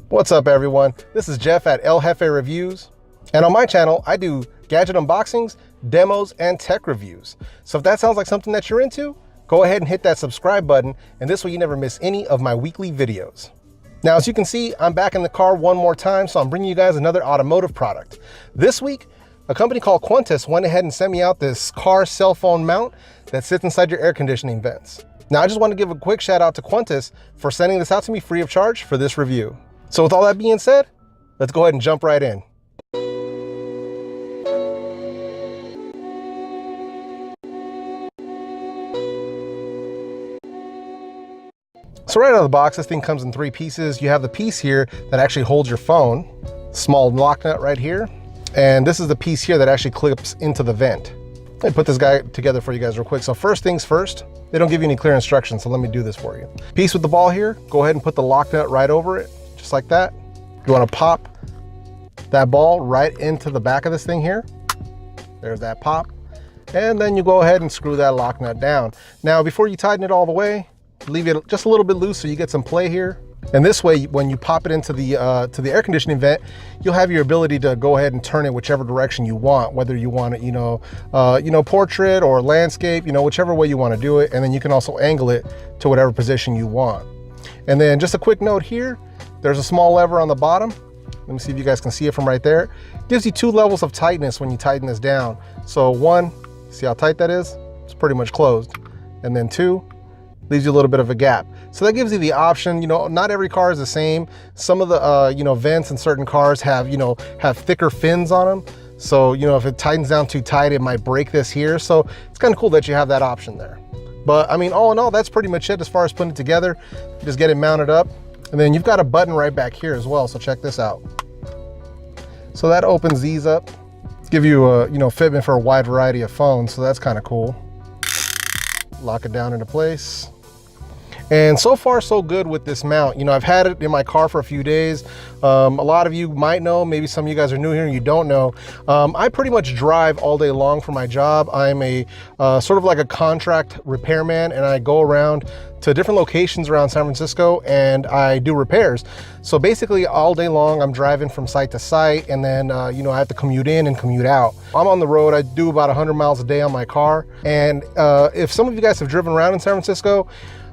What's up everyone? This is Jeff at El Jefe Reviews. And on my channel, I do gadget unboxings, demos, and tech reviews. So if that sounds like something that you're into, go ahead and hit that subscribe button, and this way you never miss any of my weekly videos. Now, as you can see, I'm back in the car one more time, so I'm bringing you guys another automotive product. This week, a company called Quntis went ahead and sent me out this car cell phone mount that sits inside your air conditioning vents. Now, I just want to give a quick shout out to Quntis for sending this out to me free of charge for this review. So with all that being said, let's go ahead and jump right in. So right out of the box, this thing comes in three pieces. You have the piece here that actually holds your phone, small lock nut right here. And this is the piece here that actually clips into the vent. Let me put this guy together for you guys real quick. So first things first, they don't give you any clear instructions, so let me do this for you. Piece with the ball here, go ahead and put the lock nut right over it, just like that. You wanna pop that ball right into the back of this thing here. There's that pop. And then you go ahead and screw that lock nut down. Now, before you tighten it all the way, leave it just a little bit loose so you get some play here. And this way, when you pop it into the air conditioning vent, you'll have your ability to go ahead and turn it whichever direction you want, whether you want it, portrait or landscape, whichever way you want to do it. And then you can also angle it to whatever position you want. And then just a quick note here, there's a small lever on the bottom. Let me see if you guys can see it from right there. It gives you two levels of tightness when you tighten this down. So one, see how tight that is? It's pretty much closed. And then two, leaves you a little bit of a gap. So that gives you the option, not every car is the same. Some of the, vents in certain cars have thicker fins on them. So, if it tightens down too tight, it might break this here. So it's kind of cool that you have that option there. But I mean, all in all, that's pretty much it as far as putting it together. Just get it mounted up. And then you've got a button right back here as well. So check this out. So that opens these up. Give you a, fitment for a wide variety of phones. So that's kind of cool. Lock it down into place. And so far so good with this mount. I've had it in my car for a few days. A lot of you might know, maybe some of you guys are new here and you don't know. I pretty much drive all day long for my job. I'm a sort of like a contract repairman, and I go around to different locations around San Francisco and I do repairs. So basically all day long I'm driving from site to site, and then I have to commute in and commute out. I'm on the road. I do about 100 miles a day on my car. And if some of you guys have driven around in San Francisco,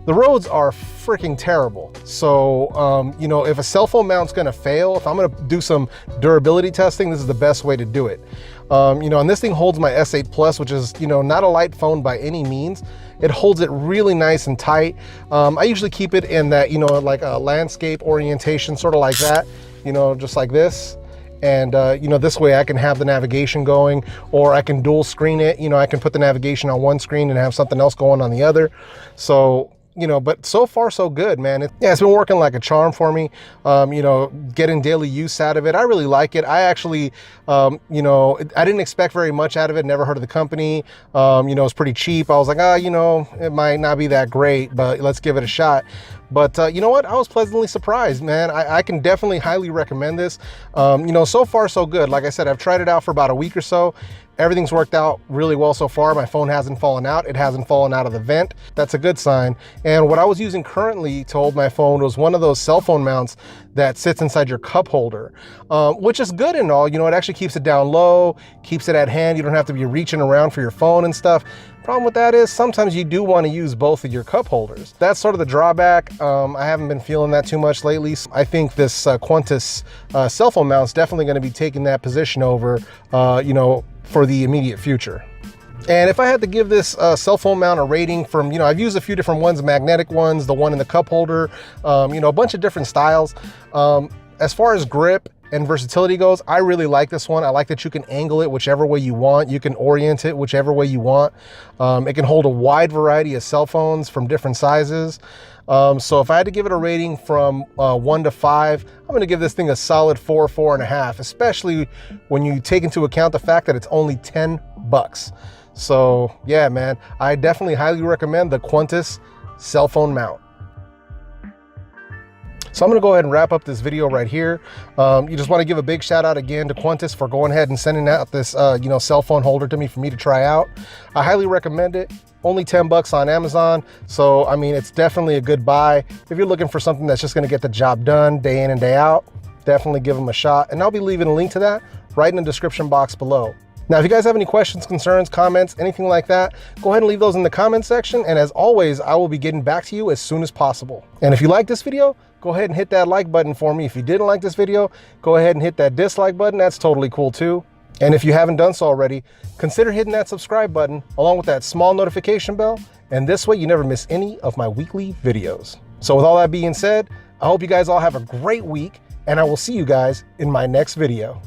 the roads are freaking terrible. So, if a cell phone mount's gonna fail, if I'm gonna do some durability testing, this is the best way to do it. And this thing holds my S8 Plus, which is, not a light phone by any means. It holds it really nice and tight. I usually keep it in that, like a landscape orientation, sort of like that, just like this. And, this way I can have the navigation going, or I can dual screen it. I can put the navigation on one screen and have something else going on the other. So, but so far so good, man. It's been working like a charm for me, getting daily use out of it. I really like it. I actually, I didn't expect very much out of it. Never heard of the company. It's pretty cheap. I was like, it might not be that great, but let's give it a shot. But you know what? I was pleasantly surprised, man. I can definitely highly recommend this. So far so good. Like I said, I've tried it out for about a week or so. Everything's worked out really well so far. My phone hasn't fallen out. It hasn't fallen out of the vent. That's a good sign. And what I was using currently to hold my phone was one of those cell phone mounts that sits inside your cup holder, which is good and all. It actually keeps it down low, keeps it at hand. You don't have to be reaching around for your phone and stuff. Problem with that is sometimes you do want to use both of your cup holders. That's sort of the drawback. I haven't been feeling that too much lately. So I think this Quntis cell phone mount is definitely going to be taking that position over, for the immediate future. And if I had to give this cell phone mount a rating from, I've used a few different ones, magnetic ones, the one in the cup holder, a bunch of different styles. As far as grip and versatility goes, I really like this one. I like that you can angle it whichever way you want. You can orient it whichever way you want. It can hold a wide variety of cell phones from different sizes. So if I had to give it a rating from 1 to 5, I'm gonna give this thing a solid 4, 4.5, especially when you take into account the fact that it's only 10 bucks. So yeah, man, I definitely highly recommend the Quntis cell phone mount. So I'm gonna go ahead and wrap up this video right here. You just wanna give a big shout out again to Quntis for going ahead and sending out this cell phone holder to me for me to try out. I highly recommend it. Only 10 bucks on Amazon. So, I mean, it's definitely a good buy. If you're looking for something that's just gonna get the job done day in and day out, definitely give them a shot. And I'll be leaving a link to that right in the description box below. Now, if you guys have any questions, concerns, comments, anything like that, go ahead and leave those in the comment section. And as always, I will be getting back to you as soon as possible. And if you like this video, go ahead and hit that like button for me. If you didn't like this video, go ahead and hit that dislike button. That's totally cool too. And if you haven't done so already, consider hitting that subscribe button along with that small notification bell. And this way you never miss any of my weekly videos. So with all that being said, I hope you guys all have a great week, and I will see you guys in my next video.